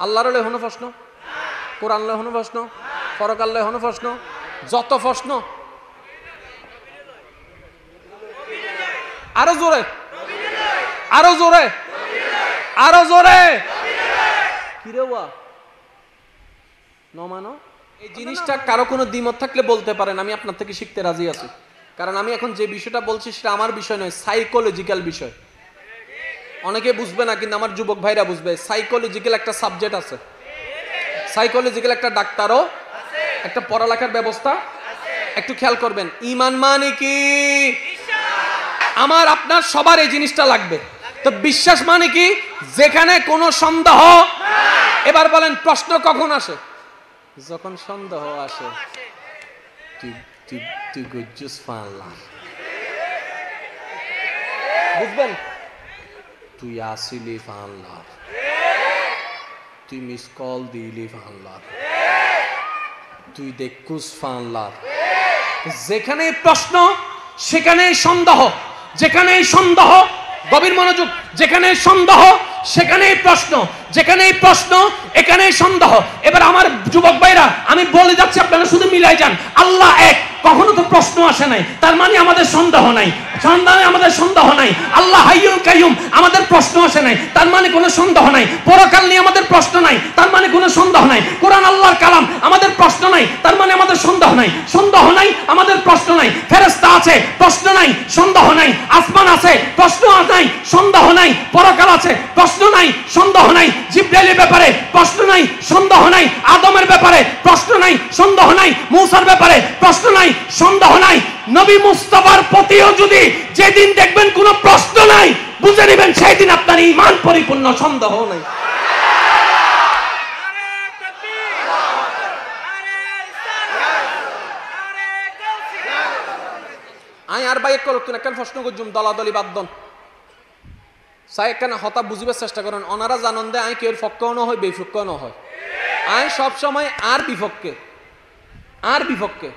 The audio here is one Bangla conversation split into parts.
আল্লাহর হনো প্রশ্ন, কোরআন হনো প্রশ্ন, পরকাল হনো প্রশ্ন, যত প্রশ্ন। আরো জোরে, আরো জোরে, আরো জোরে। কিরে ওয়া নমানো এই জিনিসটা কারো কোনো দ্বিমত থাকলে বলতে পারেন, আমি আপনার থেকে শিখতে রাজি আছি। কারণ আমি এখন যে বিষয়টা বলছি সেটা আমার বিষয় নয়, সাইকোলজিক্যাল বিষয়। অনেকে বুঝবে না, কিন্তু আমার যুবক ভাইরা বুঝবে। সাইকোলজিক্যাল একটা সাবজেক্ট আছে, সাইকোলজিক্যাল একটা ডাক্তারও, একটা পড়ালেখার ব্যবস্থা। একটু খেয়াল করবেন, ঈমান মানে কি? আমার আপনার সবার এই জিনিসটা লাগবে। তো বিশ্বাস মানে কি? যেখানে কোনো সন্দেহ। এবার বলেন, প্রশ্ন কখন আসে? যখন সন্দেহ আসে। বুঝবেন? তুই আসিলি ফানলা, তুই মিস কল দিলি ফানলা, তুই দেখুস ফানলা। যেখানে প্রশ্ন সেখানে সন্দেহ, যেখানে সন্দেহ, গভীর মনোযোগ, যেখানে সন্দেহ সেখানেই প্রশ্ন, যেখানেই প্রশ্ন এখানেই সন্দেহ। এবার আমার যুবক ভাইরা, আমি বলে যাচ্ছি, আপনারা শুধু মিলাই যান। আল্লাহ এক, কখনো তো প্রশ্ন আসে নাই, তার মানে আমাদের সন্দেহ নাই। সন্ধানে আমাদের সন্দেহ নাই। আল্লাহ হাইয়ুল কাইয়ুম, আমাদের প্রশ্ন আসে নাই, তার মানে কোনো সন্দেহ নাই। পরকাল নিয়ে আমাদের প্রশ্ন নাই, তার মানে কোনো সন্দেহ নাই। কোরআন আল্লাহর কালাম, আমাদের প্রশ্ন নাই, তার মানে আমাদের সন্দেহ নাই। সন্দেহ নাই, আমাদের প্রশ্ন নাই। ফেরেশতা আছে, প্রশ্ন নাই, সন্দেহ নাই। আসমান আছে, প্রশ্ন নাই, সন্দেহ নাই। পরকাল আছে, প্রশ্ন নাই, সন্দেহ নাই। জিবরাইলের ব্যাপারে প্রশ্ন নাই, সন্দেহ নাই। আদমের ব্যাপারে প্রশ্ন নাই, সন্দেহ নাই। মূসার ব্যাপারে প্রশ্ন নাই, সন্দেহ নাই। নবী মুস্তাফার প্রতিও যদি যেদিন দেখবেন কোনো প্রশ্ন নাই, বুঝে নেবেন সেই দিন আপনার ঈমান পরিপূর্ণ, সন্দেহ নাই। আয় আর বাইক করো তুই কেন প্রশ্ন করছুম দলাদলি বাদন সাই কেন হতা বুঝিবার চেষ্টা করেন। ওনারা জানন দে আয় কেউ পক্ষেও না হয়, বিপক্ষেও না হয়। আয় সব সময় আর বিপক্ষে, আর বিপক্ষে,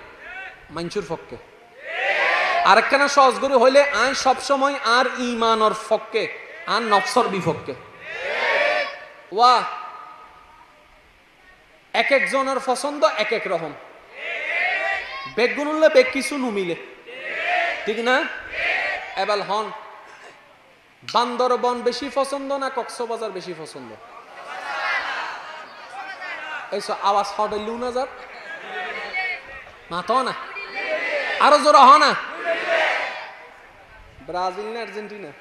মানুষের পক্ষে। আরেকখানা সহজ করে হইলে আয় সব সময় আর ঈমানের পক্ষে, আর নফসর বিপক্ষে। ওয়া এক একজনের পছন্দ এক এক রকম। বেগুন উঠলে বেগ কিছু নুমিলে, ঠিক না? এবার হন, বান্দরবন বেশি পছন্দ না কক্সবাজার বেশি পছন্দ? এইসব আওয়াজ হটাইলু না যার মাথা না, আরো জোরা হ না। ব্রাজিল না আর্জেন্টিনা?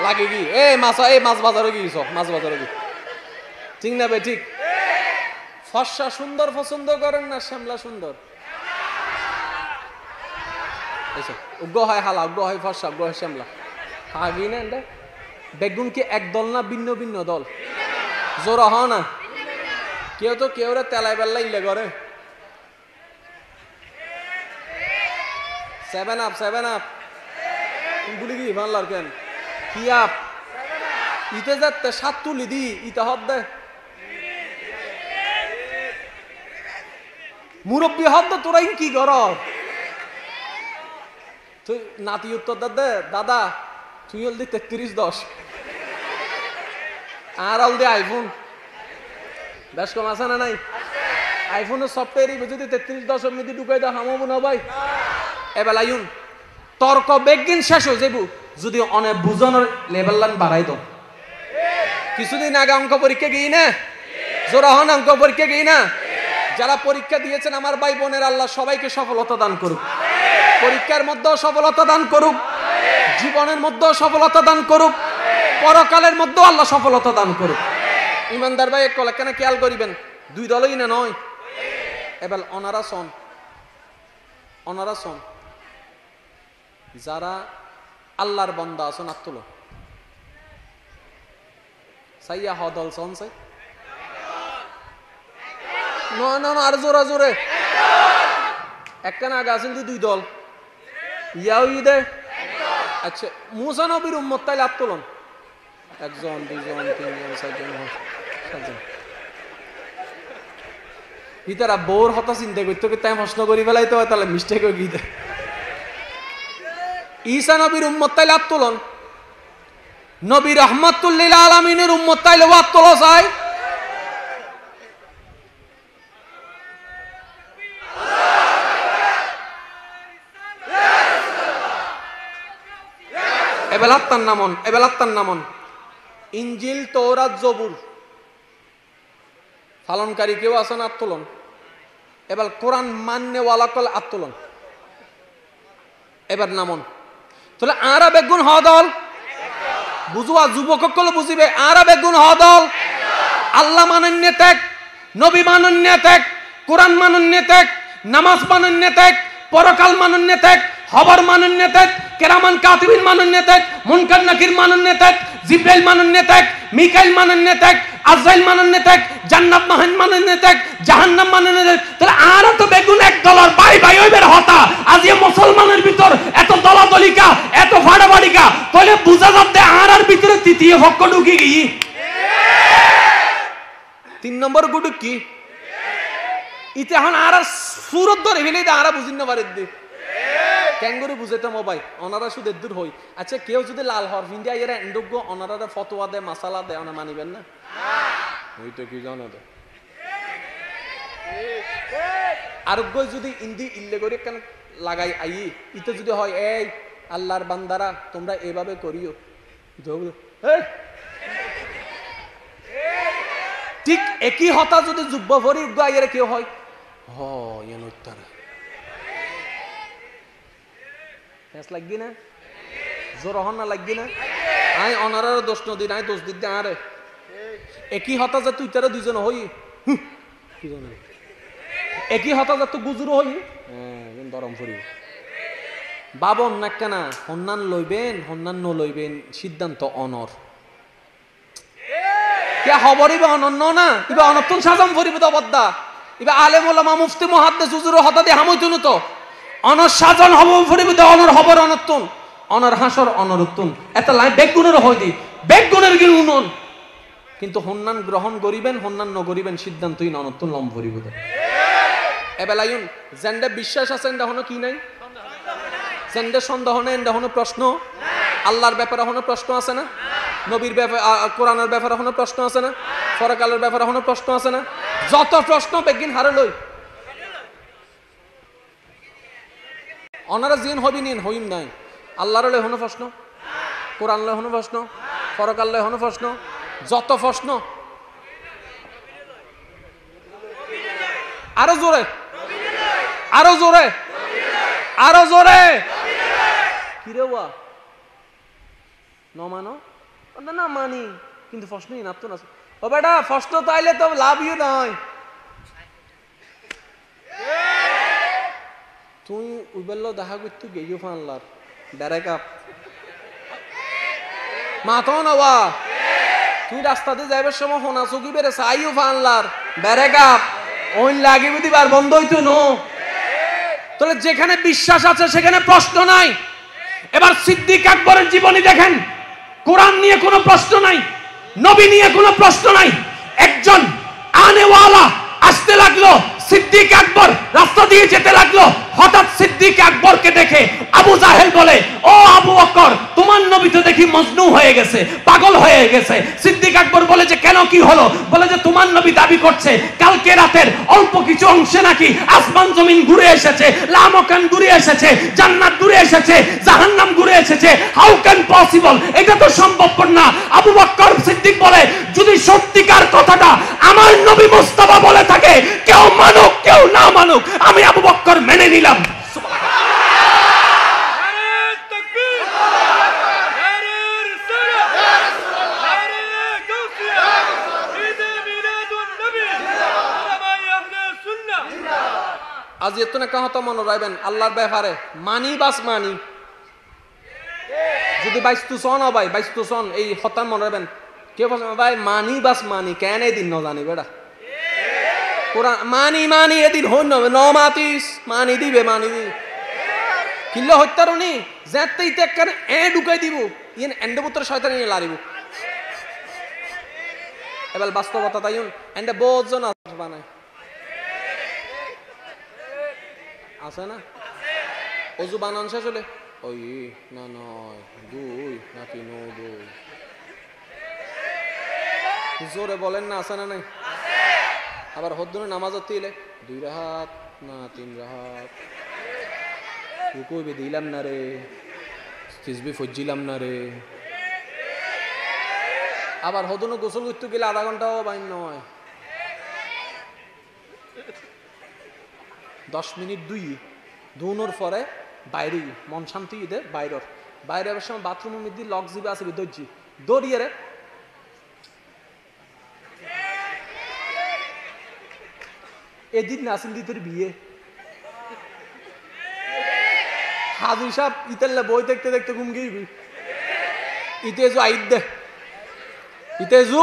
লাগে কি? মাছ বাজারে গিয়েছ, মাছ বাজারে গিয়ে, ঠিক না বে? ঠিক। ফর্সা সুন্দর পছন্দ করেন না শ্যামলা সুন্দর? উগ্র হয় হালা, উগ্র হয় ফর্সা, উগ্র হয় শ্যামলা। হাগি না এটা? বেগুন কি এক দল না ভিন্ন ভিন্ন দল? জোরা হ না। কেউ তো কেউ রে তেলাই বেল্লা ইলে করে। 7 আপ, 7 আপ গুলি কি ভাল্লার কেন? কি আপ ইতে যাতে 7 তুলি দি ইতে হদ দে মুরব্বী হদ তোরা কি কর? তুই নাতি উত্তর দে, দাদা তুই হল দি 3310 আর হল দি আইফোন। বেশ কম আছে না নাই? আইফোনের সফটওয়্যার যদি 3310 মধ্যে ঢুকাই দাও হামাবো না ভাই। এবেলা ইউন তর্ক বেগিন শেষ হয়ে যাবো যদি অনেক বুঝানোর লেভেল লাইন বাড়াই দাও। কিছুদিন আগে অঙ্ক পরীক্ষা গিয়ে না, জোরা হন, অঙ্ক পরীক্ষা গিয়ে না। যারা পরীক্ষা দিয়েছেন আমার ভাই বোনের, আল্লাহ সবাইকে সফলতা দান করুক। পরীক্ষার মধ্যেও সফলতা দান করুক, জীবনের মধ্যেও সফলতা দান করুক, পরকালের মধ্যেও আল্লাহ সফলতা দান করুক। ইমানদার ভাই এক কেন খেয়াল করিবেন, দুই দলই না নয়। এবার অনারা শোন, অনারা শোন, যারা আল্লাহর বান্দা আছেন আত্মল সাইয়া হদল শোন সাই না আর জোরা জোরে একখানা আগে আছেন দুই দল ইয়াও দে। আচ্ছা মুসা নবীর উম্মত তাইলে আত্মলন একজন, দুইজন, তিনজন, চারজন, সাতজন। ইতারা বোর হতা চিন্তা করতে তাই প্রশ্ন করি ফেলাইতে হয়, তাহলে মিস্টেক হয়ে গিয়ে ঈসা নবীর উম্মত তাইলে আত্মলন নবী রাহমাতুল লিল আলামিনের উম্মত তাইলে ওয়াত তোলা যায়। এবেলাত্তার নামন ইনজিল তৌরাত জবুর পালনকারী কেউ আছেন আত্মলন, এবার কোরআন মান্যওয়ালা কল আত্মলন, এবার নামন তাহলে আরা বেগুন হওয়া দল বুঝুয়া যুবক কল বুঝিবে আরা বেগুন হওয়া দল আল্লাহ মানন্য ত্যাগ, নবী মানন্য ত্যাগ, কোরআন মানন্য ত্যাগ, নামাজ মানন্য ত্যাগ, পরকাল মানন্য ত্যাগ, খবর মানন্য ত্যাগ, কেরামান কাতিবিন মানন্য ত্যাগ, মুনকার নাকির মানন্য ত্যাগ, জিব্রাইল মানন্য ত্যাগ, মিকাইল মানন্য ত্যাগ, আজরাইল মানন্য ত্যাগ, জান্নাত মানন্য ত্যাগ, জাহান্নাম মানন্য ত্যাগ। তাহলে আর তো বেগুন এক ডলার বাই বাই ওইবের হতা আজ এ মুসলমানের ভিতর এত দলাদলিকা এত ফাড়াফাড়িকা তাহলে বুঝা যাচ্ছে আর ভিতরে তৃতীয় পক্ষ ঢুকে গিয়ে 3 নম্বর গুডু কি ইতে এখন আর সুরত ধরে ফেলে আর বুঝিন না পারে দি ক্যাঙ্গুরি বুঝাইতে মোবাইল ওনারা শুধু দূর হই। আচ্ছা কেউ যদি লাল হরফ ইন্ডিয়া এরা এন্ডোগ্য ওনারা ফতোয়া দেয় মাসালা দেয় ওনা মানিবেন না ওই তো কি জানো তো আরোগ্য যদি ইন্দি ইল্লে করে কেন লাগাই আই ইতে যদি হয় এই আল্লাহর বান্দারা তোমরা এভাবে করিও ঠিক একই হতা যদি যুব্ব ভরি উগ্র আইয়ারে কেউ হয় হ ইয়ান উত্তর লাগবি না জোর হন না লাগবি না আই অনারার দোষ নদী নাই দোষ দিতে আরে একই হতা যে তুই তারা দুইজন হই কি জানো একই হতা যে তুই গুজুর হই দরম ফুরি বাবন না কেনা হন্নান লইবেন হন্নান ন লইবেন সিদ্ধান্ত অনর কে হবরিবে অনন্য না ইবা অনর্তন সাজাম ফুরিবে তো বদ্দা ইবা আলেম ওলামা মুফতি মুহাদ্দিস হুজুর হতা দে হামইতুন তো অনর সাজন হব ফুরিবে অনর হবর অনর্তন অনর হাসর অনরুত্তন এত লাই বেগুনের হয় দি বেগুনের গিল উনন কিন্তু হন্নান গ্রহণ করিবেন হন্নান ন করিবেন সিদ্ধান্তই অনর্তন লম ফুরিবে তো এবেলায়ুন জেন্ডে বিশ্বাস আছে এন্ডা হনো কি নাই জেন্ডে সন্দেহ নেই এন্ডা হনো প্রশ্ন আল্লাহর ব্যাপারে হনো প্রশ্ন আছে না নবীর ব্যাপারে কোরআনের ব্যাপারে হনো প্রশ্ন আছে না পরকালের ব্যাপারে হনো প্রশ্ন আছে না যত প্রশ্ন বেগিন হারে লই অনারা জিন হবি নিন হইম নাই আল্লাহর লয় হনো প্রশ্ন কোরআন লয় হনো প্রশ্ন পরকাল লয় হনো প্রশ্ন যত প্রশ্ন আরো জোরে আরো জোরে আরো জোরে কিরে ওয়া ন মানো না মানি কিন্তু প্রশ্নই না তো না ও বেটা প্রশ্ন তাইলে তো লাভই নাই তুই উইবেল দেখা করতে গেইও ফানলার বেড়ে কাপ মাথো নবা তুই রাস্তা দিয়ে যাইবার সময় হোনা চুকি বেড়ে চাইও ফানলার বেড়ে কাপ ওই লাগিবে দিবার বন্ধ হইতো নো তাহলে যেখানে বিশ্বাস আছে সেখানে প্রশ্ন নাই। এবার সিদ্দিক আকবরের জীবনী দেখেন কোরআন নিয়ে কোনো প্রশ্ন নাই নবী নিয়ে কোনো প্রশ্ন নাই একজন আনেওয়ালা আসতে লাগলো সিদ্দিক আকবর রাস্তা দিয়ে যেতে লাগলো হঠাৎ সিদ্দিক আকবরকে দেখে আবু জাহেল বলে ও আবু বকর তোমার নবী তো দেখি মজনু হয়ে গেছে পাগল হয়ে গেছে সিদ্দিক আকবর বলে যে কেন কি হলো বলে যে তোমার নবী দাবি করছে কালকে রাতের অল্প কিছু অংশে নাকি আসমান জমিন ঘুরে এসেছে লামকান ঘুরে এসেছে জান্নাত ঘুরে এসেছে জাহান্নাম ঘুরে এসেছে হাউ ক্যান পসিবল এটা তো সম্ভবপর না আবু বকর সিদ্দিক বলে যদি সত্যিকার কথাটা আমার নবী মুস্তাফা বলে থাকে কেউ মানুক কেউ না মানুক আমি আবু বকর মেনে নিলাম আজ এত না কাহত মনে রাখবেন আল্লাহর ব্যাপারে মানি বাস মানি যদি বাইস্তুসন ভাই বাইস্তুসন এই হতান মনে রাখবেন কেউ ভাই মানি বাস মানি কেন এই দিন ন জানি বেড়া কোরআন মানি মানি এদিন হন ন মাতিস মানি দিবে মানি দিবে কিল্লো হত্যারণী যেতে ইতে একখানে ঢুকাই দিব ইয়েন এন্ডপুত্র শয়তান নিয়ে লারিব এবার বাস্তবতা তাই এন্ডে বহুজন বানায় আছে না অজু বানান শেষ হলে ওই না নয় দুই নাকি নো দুই জোরে বলেন না, আছে না নাই? আবার হদ্দুনে নামাজত দিলে 2 রাকাত না 3 রাকাত, রুকুবে দিলাম না রে, তাসবিহ ফজিলাম না রে। আবার হদুনে গোসল করতে গেলে আধা ঘন্টাও বাইন নয়, 10 মিনিট দুনোর পরে বাইরে মন শান্তি দে বাইরের বাইরে আবার সময় বাথরুমের মধ্যে লক জিবে আসবে দর্জি দৌড়িয়ে রে। এদিন নাসিল দিতের বিয়ে, হাজুর সাহেব ইতাল্লা বই দেখতে দেখতে ঘুম গিয়ে ইতেজু আইদ দে, ইতেজু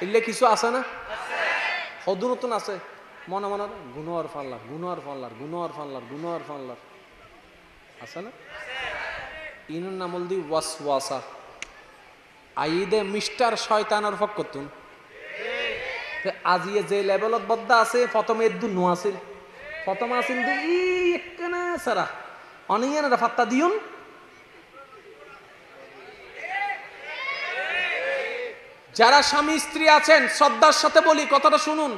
এলে কিছু আছে না? হদুরতন আছে মনে মনে গুনোয়ার ফাল্লার গুনোয়ার ফাল্লার গুনোয়ার ফাল্লার গুনোয়ার ফাল্লার আছে না? ইনুর নামল দি ওয়াসওয়াসা আইদে মিস্টার শয়তানের ফক্কতুন। আজিয়ে যে লেভেলত বদ্ধা আছে প্রথমে এদু নো আছিল, প্রথম আছিল দি ই একখানা সারা অনিয়ানা ফাত্তা দিউন। যারা স্বামী স্ত্রী আছেন শ্রদ্ধার সাথে বলি কথাটা শুনুন,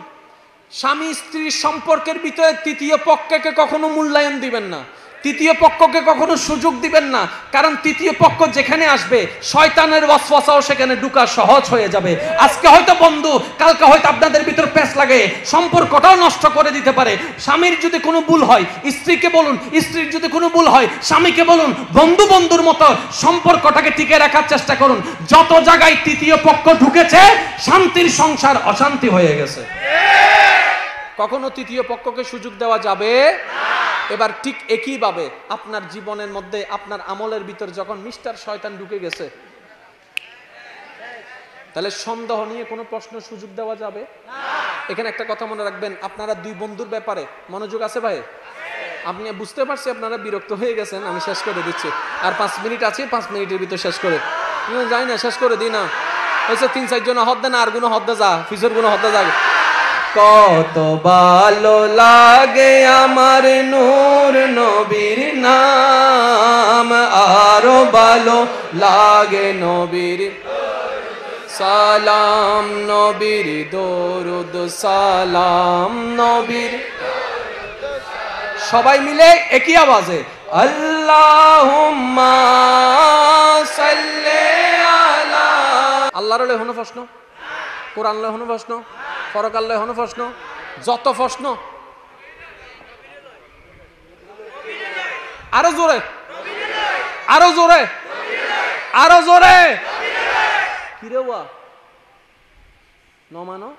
স্বামী স্ত্রীর সম্পর্কের ভিতরে তৃতীয় পক্ষকে কখনো মূল্যায়ন দিবেন না, তৃতীয় পক্ষকে কখনো সুযোগ দিবেন না। কারণ তৃতীয় পক্ষ যেখানে আসবে শয়তানের ওয়াসওয়াসাও সেখানে ঢুকা সহজ হয়ে যাবে। আজকে হয়তো বন্ধু, কালকে হয়তো আপনাদের ভিতর প্যাঁচ লাগে, সম্পর্কটাও নষ্ট করে দিতে পারে। স্বামীর যদি কোনো ভুল হয় স্ত্রীকে বলুন, স্ত্রীর যদি কোনো ভুল হয় স্বামীকে বলুন। বন্ধু বন্ধুর মতো সম্পর্কটাকে টিকে রাখার চেষ্টা করুন। যত জায়গায় তৃতীয় পক্ষ ঢুকেছে শান্তির সংসার অশান্তি হয়ে গেছে। কখনো তৃতীয় পক্ষকে সুযোগ দেওয়া যাবে না। এবার ঠিক একইভাবে আপনার জীবনের মধ্যে আপনার আমলের ভিতর যখন মিস্টার শয়তান ঢুকে গেছে, তাহলে সন্দেহ নিয়ে কোনো প্রশ্ন সুযোগ দেওয়া যাবে না। এখানে একটা কথা মনে রাখবেন, আপনারা 2 বন্ধুর ব্যাপারে মনোযোগ আছে ভাই? আপনি বুঝতে পারছি আপনারা বিরক্ত হয়ে গেছেন, আমি শেষ করে দিচ্ছি। আর 5 মিনিট আছে, 5 মিনিটের ভিতর শেষ করে যাই না, শেষ করে দিই না। হয়েছে 3-4 জন হদ্দে না, আর গুলো হদ্দে যা, ফিজর গুলো হদ্দে যা। কত ভালো লাগে আমার নূর নবীর নাম, আরো ভালো লাগে নবীর সালাম, নবীর দরুদ সালাম, নবীর। সবাই মিলে একই আওয়াজে আল্লাহুম্মা সাল্লি আলা। আল্লাহর লয় হনো প্রশ্ন, কোরআন লয় হনো প্রশ্ন, ফরকাল লয় হনো প্রশ্ন, যত প্রশ্ন। আরো জোরে, আরো জোরে, আরো জোরে। কিরে ওয়া নমানো?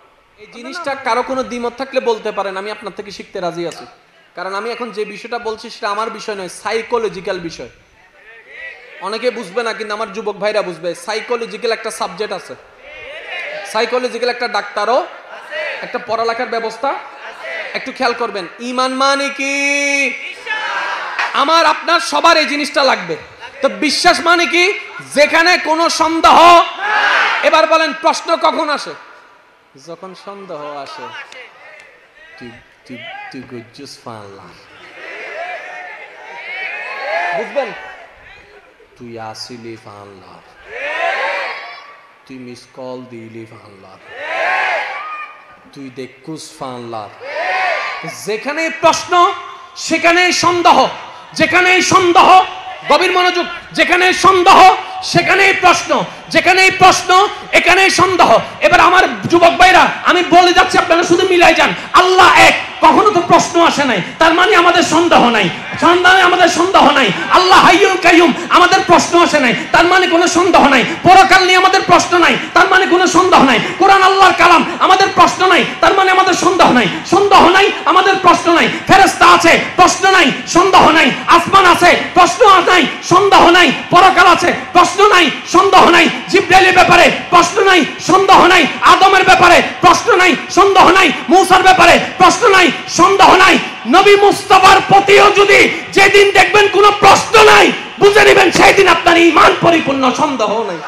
এই জিনিসটা কারো কোনো দ্বিমত থাকলে বলতে পারেন, আমি আপনার থেকে শিখতে রাজি আছি। কারণ আমি এখন যে বিষয়টা বলছি সেটা আমার বিষয় নয়, সাইকোলজিক্যাল বিষয়। অনেকে বুঝবে না, কিন্তু আমার যুবক ভাইরা বুঝবে। সাইকোলজিক্যাল একটা সাবজেক্ট আছে, সাইকোলজিক্যাল একটা ডাক্তারও, একটা পড়ালেখার ব্যবস্থা। একটু খেয়াল করবেন, ঈমান মানে কি? আমার আপনার সবার এই জিনিসটা লাগবে। তো বিশ্বাস মানে কি? যেখানে কোনো সন্দেহ। এবার বলেন প্রশ্ন কখন আসে? যখন সন্দেহ আসে। তুই গজ্জুস ফাল্লাহ, বুঝবেন? তুই আসিলি ফাল্লাহ, তুই মিস কল দিলি ফাল্লাহ, তুই দেখুস ফাল্লাহ। যেখানে প্রশ্ন সেখানে সন্দেহ, যেখানে সন্দেহ, গভীর মনোযোগ, যেখানে সন্দেহ সেখানেই প্রশ্ন, যেখানেই প্রশ্ন এখানেই সন্দেহ। এবার আমার যুবক ভাইরা আমি বলে যাচ্ছি, আপনারা শুধু মিলাই যান। আল্লাহ এক, কখনো তো প্রশ্ন আসে নাই, তার মানে আমাদের সন্দেহ নাই। সন্ধানে আমাদের সন্দেহ নাই। আল্লাহ হাইয়ুল কাইয়ুম, আমাদের প্রশ্ন আসে নাই, তার মানে কোনো সন্দেহ নাই। পরকাল নিয়ে আমাদের প্রশ্ন নাই, তার মানে কোনো সন্দেহ নাই। কোরআন আল্লাহর কালাম, আমাদের প্রশ্ন নাই, তার মানে আমাদের সন্দেহ নাই। সন্দেহ নাই, আমাদের প্রশ্ন নাই। ফেরেশতা আছে, প্রশ্ন নাই, সন্দেহ নাই। আসমান আছে, প্রশ্ন নাই, সন্দেহ নাই। পরকাল আছে, প্রশ্ন নাই, সন্দেহ নাই। জিবরাইলের ব্যাপারে প্রশ্ন নাই, সন্দেহ নাই। আদমের ব্যাপারে প্রশ্ন নাই, সন্দেহ নাই। মূসার ব্যাপারে প্রশ্ন নাই, সন্দেহ নাই। নবী মুস্তাফার প্রতিও যদি যেদিন দেখবেন কোনো প্রশ্ন নাই, বুঝে নেবেন সেই দিন আপনার ঈমান পরিপূর্ণ, সন্দেহ নাই।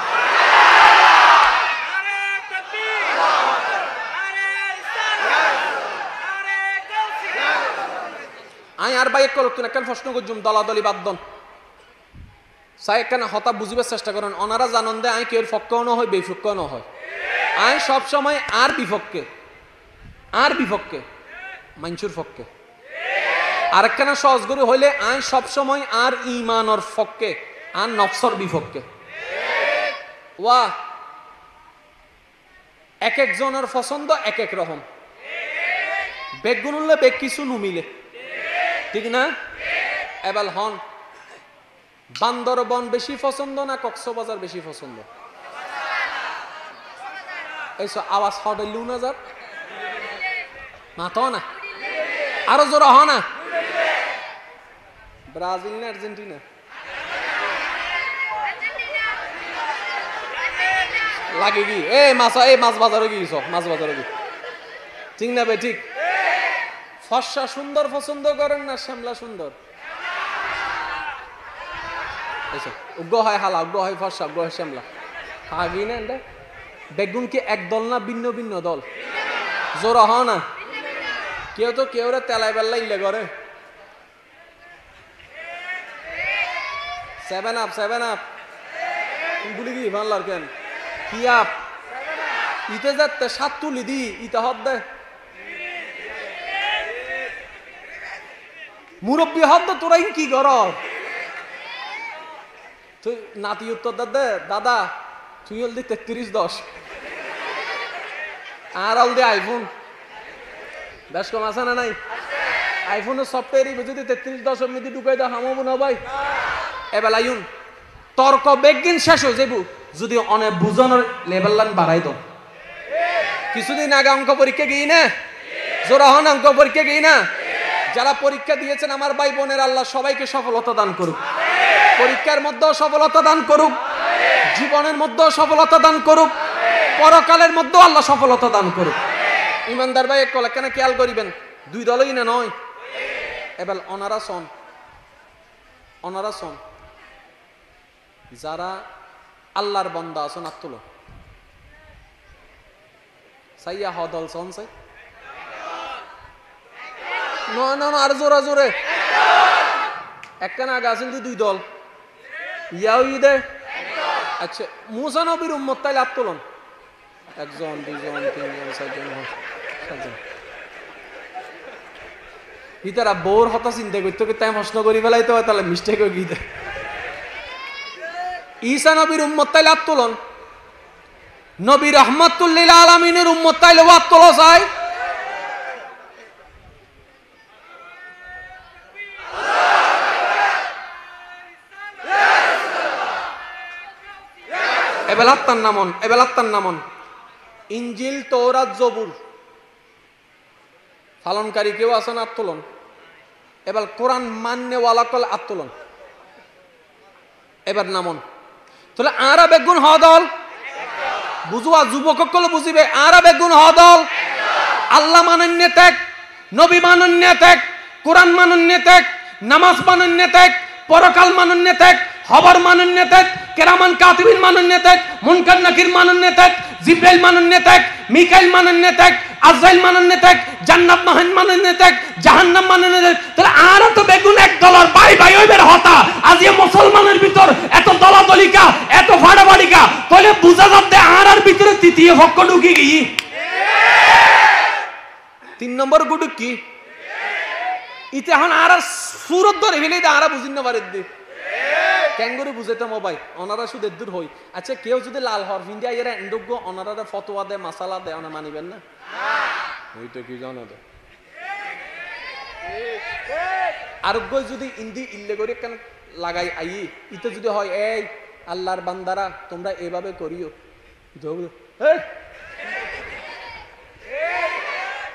আই আর বাইক করুন একটা প্রশ্ন করছুম দলাদলি বাদন সাই একখানে হতা বুঝিবার চেষ্টা করেন। ওনারা জানন দে আই কেউ পক্ষও না হয় বেপক্ষও না হয়। আইন সব সময় আর বিপক্ষে, আর বিপক্ষে মানুষের পক্ষে। আরেকখানা সহজ করে হইলে আইন সব সময় আর ইমানর পক্ষে, আর নফসর বিপক্ষে। ওয়া এক একজনের পছন্দ এক এক রকম, বেগুন উঠলে বেগ কিছু নুমিলে, ঠিক না? এবার হন, বান্দরবন বেশি পছন্দ না কক্সবাজার বেশি পছন্দ? এইসব আওয়াজ হটাইলু না যার মাথা না, আরো জোর হ না। ব্রাজিল না আর্জেন্টিনা? লাগে কি এই মাছ বাজারে গিয়েছ, মাছ বাজারে গিয়ে, ঠিক না ভাই? ঠিক। ফর্সা সুন্দর পছন্দ করেন না শ্যামলা সুন্দর? উগ্র হয় হালা, উগ্র হয় ফর্সা, উগ্র হয় শ্যামলা। হাগি না এটা বেগুন কি এক দল না ভিন্ন ভিন্ন দল? জোর হ না। কেউ তো কেউ তেলাই বেল্লা ইলে করে। 7 আপ 7 আপ বলি কি ভাল্লার কেন কি আপ ইতে যাতে 7 তুলি দি ইতে হদ দে মুরব্বী হদ তোরা কি কর? তুই নাতি উত্তর দে দাদা তুই হল দি 3310 আর হল দি আইফোন। বেশ কম আছে না নাই? আইফোনের সফটওয়্যার যদি 3310 মধ্যে ঢুকাই দাও হামাবো না ভাই। এবার আইন তর্ক বেগিন শেষ হয়ে যাবো যদি অনেক বুঝানোর লেভেল লাইন বাড়াই দাও। কিছুদিন আগে অঙ্ক পরীক্ষা গিয়ে না, জোরা হন অঙ্ক পরীক্ষা গিয়ে না, যারা পরীক্ষা দিয়েছেন আমার ভাই বোনের আল্লাহ সবাইকে সফলতা দান করুক, পরীক্ষার মধ্যেও সফলতা দান করুক, জীবনের মধ্যেও সফলতা দান করুক, পরকালের মধ্যেও আল্লাহ সফলতা দান করুক। ইমানদার ভাই এক কলা কেন খেয়াল করিবেন, দুই দলই না নয়। এবার অনারা সন যারা আল্লাহর বান্দা আছেন আত্মল সাইয়া হ দল সন সাই না আর জোরে জোরে একখানা আগে আছেন দুই দল ইয়াও দে। আচ্ছা মুসা নবীর উম্মত তাইলে আত্মলন একজন দুইজন তিনজন চারজন সাতজন ইতারা বোর হতা চিন্তা করতে করতে আমি প্রশ্ন করি ফেলাই তো তাহলে মিস্টেক হয়ে গিয়ে ঈসা নবীর উম্মত তাইলে আত্মলন, নবী রাহমাতুল লিল আলামিনের উম্মত তাইলে আত্মল চাই। এবেলাত্তার নামন ইঞ্জিল তৌরাত জবুর পালনকারী কেউ আছেন আত্মলন। এবার কোরআন মান্যওয়ালা কল আত্মলন। এবার নামন তাহলে আরা বেগুন হ দল বুঝুয়া যুবক বুঝিবে আরা বেগুন হ দল আল্লাহ মানন্য ত্যাগ, নবী মানন্য ত্যাগ, কোরআন মানন্য ত্যাগ, নামাজ মানন্য ত্যাগ, পরকাল মানন্য ত্যাগ, খবর মানন্য ত্যাগ, কেরামান কাতিবিন মানন্য ত্যাগ, মুনকার নাকির মানন্য ত্যাগ, জিব্রাইল মানন্য ত্যাগ, মিকাইল মানন্য ত্যাগ, আজরাইল মানন্য ত্যাগ, জান্নাত মানন্য ত্যাগ, জাহান্নাম মানন্য ত্যাগ। তাহলে আর তো বেগুন এক দলার বাই বাই ওইবের হতা আজ মুসলমানের ভিতর এত দলাদলিকা এত ফাড়াফাড়িকা তাহলে বুঝা যাচ্ছে আর ভিতরে তৃতীয় পক্ষ ঢুকে গিয়ে 3 নম্বর গুডুক কি ইতে এখন আর সুরত ধরে ফেলে আর বুঝিন না পারে দি ক্যাঙ্গুরি বুঝাইতাম ভাই ওনারা শুধু দূর হই। আচ্ছা কেউ যদি লাল হর ইন্ডিয়া এরা এন্ডোগ্য ওনারা ফতোয়া দেয় মাসালা দেয় ওনা মানিবেন না? ওইটা কি জানো দে আরোগ্য যদি ইন্দি ইল্লে করে কেন লাগাই আই ইতে যদি হয় এই আল্লাহর বান্দারা তোমরা এভাবে করিও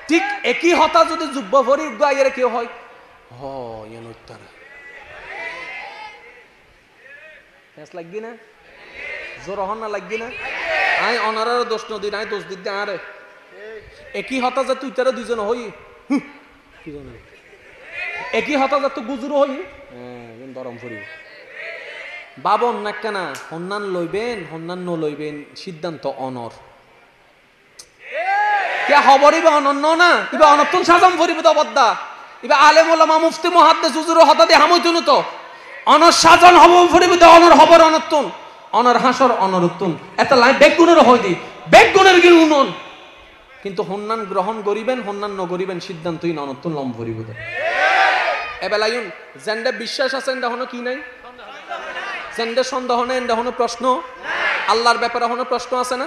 ঠিক একই হতা যদি যুব্ব ভরি উগ্র আইয়ের কেউ হয় হতারা লাগবি না জোর হন না লাগবি না আই অনারার দোষ নদী নাই দোষ দিতে আরে একই হতা যা তুই তারা দুইজন হই কি জানো একই হতা যা তো গুজুরো হই দরম ফুরি বাবন না কেনা হন্নান লইবেন হন্নান ন লইবেন সিদ্ধান্ত অনর কে খবরিবে অনন্য না ইবা অনর্তন সাজাম ফুরিবে তো বদ্দা ইবা আলেম ওলামা মুফতি মুহাদ্দিস হুজুর হতা দি হামইতুন তো অনর সাজন হব ফুরিবে তো অনর খবর অনর্তন অনার হাসর অনরুত্তুন এত লাই বেগুনের হয় দি বেগুনের গিল উনন কিন্তু হন্নান গ্রহণ করিবেন হন্নান ন করিবেন সিদ্ধান্তই ননতুন লম ভরিব দে এবেলায়ুন জেন্ডে বিশ্বাস আছে এন্ডা হনো কি নাই জেন্ডে সন্দেহ নেই এন্ডা হনো প্রশ্ন আল্লাহর ব্যাপারে হনো প্রশ্ন আছে না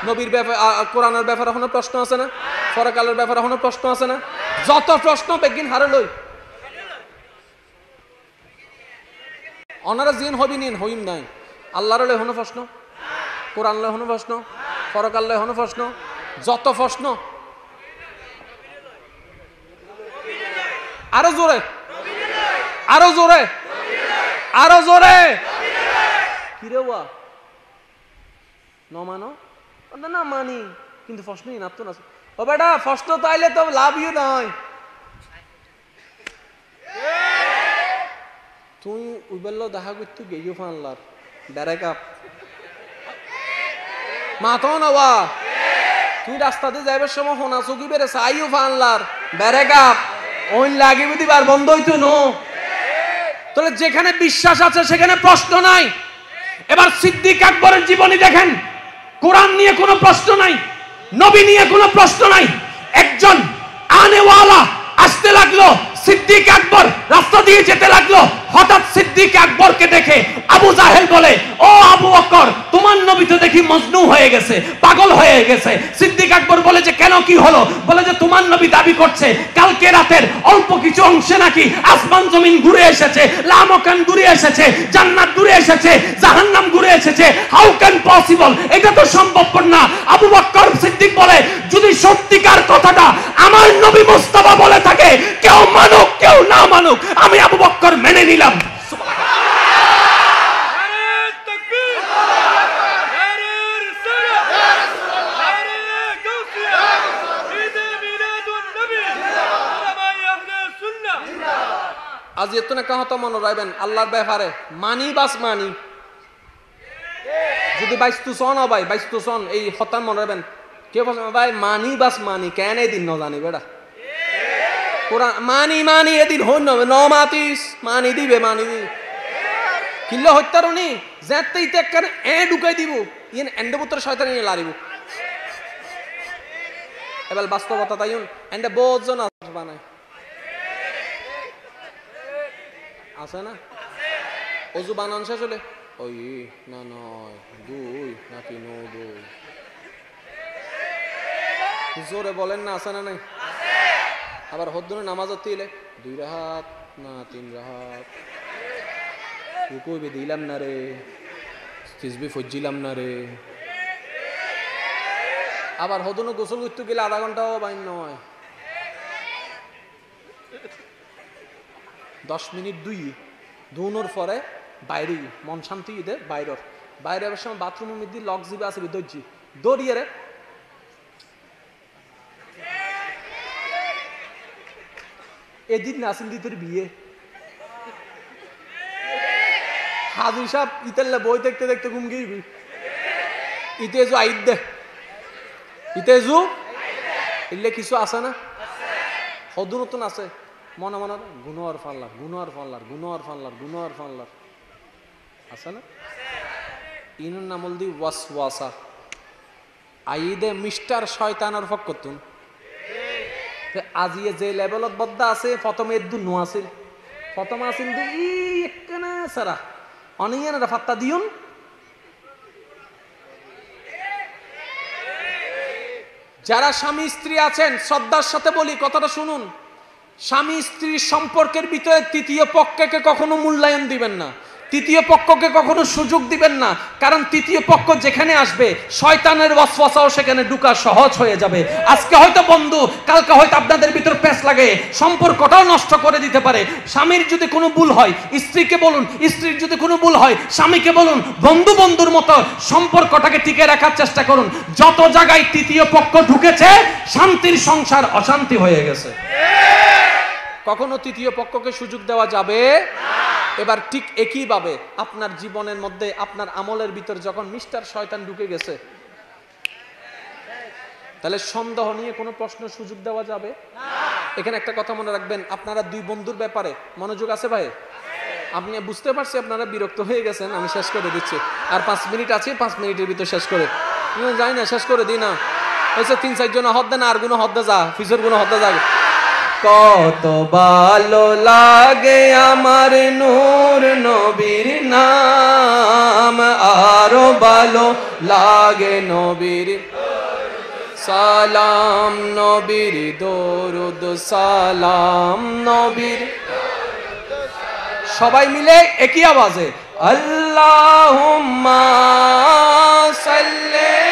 নবীর ব্যাপারে কোরআনের ব্যাপারে হনো প্রশ্ন আছে না পরকালের ব্যাপারে হনো প্রশ্ন আছে না যত প্রশ্ন বেগিন হারে লই অনারা জিন হবি নিন হইম নাই আল্লাহর লয় হনো প্রশ্ন কোরআন লয় হনো প্রশ্ন পরকাল লয় হনো প্রশ্ন যত প্রশ্ন আরো জোরে আরো জোরে আরো জোরে কিরে ওয়া নমানো না মানি কিন্তু প্রশ্নই না তো না ও বেটা প্রশ্ন তাইলে তো লাভই নয় তুই উইবেল দেখা করতে গেইও ফানলার বেড়াই কাপ মাথো নওয়া তুই রাস্তাতে যাইবার সময় হোনা চকি বেড়ে চাইও ফানলার বেড়াই কাপ ওই লাগিয়ে দিবার বন্ধ হইতো নো তাহলে যেখানে বিশ্বাস আছে সেখানে প্রশ্ন নাই এবার সিদ্দিক আকবরের জীবনী দেখেন কোরআন নিয়ে কোনো প্রশ্ন নাই নবী নিয়ে কোনো প্রশ্ন নাই একজন আনেওয়ালা আসতে লাগলো সিদ্দিক আকবর রাস্তা দিয়ে যেতে লাগলো হঠাৎ সিদ্দিক আকবরকে দেখে আবু জাহেল বলে ও আবু বকর তোমার নবী তো দেখি মজনু হয়ে গেছে পাগল হয়ে গেছে সিদ্দিক আকবর বলে যে কেন কি হলো বলে যে তোমার নবী দাবি করছে কালকে রাতের অল্প কিছু অংশে নাকি আসমান জমিন ঘুরে এসেছে লামকান ঘুরে এসেছে জান্নাত ঘুরে এসেছে জাহান্নাম ঘুরে এসেছে হাউ ক্যান পসিবল এটা তো সম্ভবপর না আবু বকর সিদ্দিক বলে যদি সত্যিকার কথাটা আমার নবী মুস্তাফা বলে থাকে কেউ মানুক কেউ না মানুক আমি আবু বকর মেনে নিলাম আজ এত না কথা মনে রাখবেন আল্লাহর ব্যাপারে মানি বাস মানি যদি বাইস্তু সন ভাই বাইস্তু সন এই হতান মনে রাখবেন কেউ ভাই মানি বাস মানি কেন এই দিন ন জানি বেটা কোরআন মানি মানি এদিন হন ন মাতিস মানি দিবে মানি দিবে কিল্লো হত্যারণী যেতেই তেকার ঢুকাই দিব ইয়েন এন্ডপুত্র শয়তান নিয়ে লারিব এবার বাস্তবতা তাই এন্ডে বহুজন বানায় আছে না অজু বানান শেষ হলে ওই না নয় দুই নাকি নো দুই জোরে বলেন না আছে না নাই আবার হদ্দুনে নামাজ দিলে 2 রাকাত না 3 রাকাত রুকুবে দিলাম না রে তাসবিহ ফজিলাম না রে আবার হদ্দুনে গোসল করতে গেলে আধা ঘন্টাও বাইন নয় 10 মিনিট দুনোর পরে বাইরে মন শান্তি দে বাইরের বাইরে আবার সময় বাথরুমের মধ্যে লক জিবে আছে দর্জি দৌড়িয়ে রে এদিন নাসিম দিতের বিয়ে হাজির সাহেব ইতাল্লা বই দেখতে দেখতে ঘুম গিয়ে ইতেজু আইদ দে ইতেজু এলে কিছু আছে না হদুর নতুন আছে মনে মনে গুনোয়ার ফাল্লার গুনোয়ার ফাল্লার গুনোয়ার ফাল্লার গুনোয়ার ফাল্লার আছে না ইনুন নামল দি ওয়াসওয়াসা আইদে মিস্টার শয়তানের ফক করতুন আজিয়ে যে লেভেলত বদ্ধ আছে প্রথমে দু নো আছিল প্রথম আছিল দু ই একখানা সারা অনিয়ানরা ফাত্তা দিউন যারা স্বামী স্ত্রী আছেন শ্রদ্ধার সাথে বলি কথাটা শুনুন স্বামী স্ত্রীর সম্পর্কের ভিতরে তৃতীয় পক্ষকে কখনো মূল্যায়ন দিবেন না তৃতীয় পক্ষকে কখনো সুযোগ দিবেন না কারণ তৃতীয় পক্ষ যেখানে আসবে শয়তানের ওয়াসওয়াসাও সেখানে ঢোকা সহজ হয়ে যাবে আজকে হয়তো বন্ধু কালকে হয়তো আপনাদের ভিতর পেঁচ লাগে সম্পর্কটাও নষ্ট করে দিতে পারে স্বামীর যদি কোনো ভুল হয় স্ত্রীকে বলুন স্ত্রীর যদি কোনো ভুল হয় স্বামীকে বলুন বন্ধু বন্ধুর মতো সম্পর্কটাকে টিকে রাখার চেষ্টা করুন যত জায়গায় তৃতীয় পক্ষ ঢুকেছে শান্তির সংসার অশান্তি হয়ে গেছে কখনো তৃতীয় পক্ষকে সুযোগ দেওয়া যাবে না এবার ঠিক একই ভাবে আপনার জীবনের মধ্যে আপনার আমলের ভিতর যখন মিস্টার শয়তান ঢুকে গেছে তাহলে সন্দেহ নিয়ে কোনো প্রশ্ন সুযোগ দেওয়া যাবে না এখানে একটা কথা মনে রাখবেন আপনারা দুই বন্ধুর ব্যাপারে মনোযোগ আছে ভাই আপনি বুঝতে পারছি আপনারা বিরক্ত হয়ে গেছেন, আমি শেষ করে দিচ্ছি। আর 5 মিনিট আছে, 5 মিনিটের ভিতর শেষ করে যাই না, শেষ করে দিই না। হয়েছে 3-4 জন হদ্দে না, আর গুলো হদ্দে যা, ফিসের গুলো হদ্দে যা। কত ভালো লাগে আমার নূর নবীর নাম, আরো ভালো লাগে নবীর সালাম, নবীর দরুদ সালাম, নবীর। সবাই মিলে একই আওয়াজে আল্লাহুম্মা সাল্লি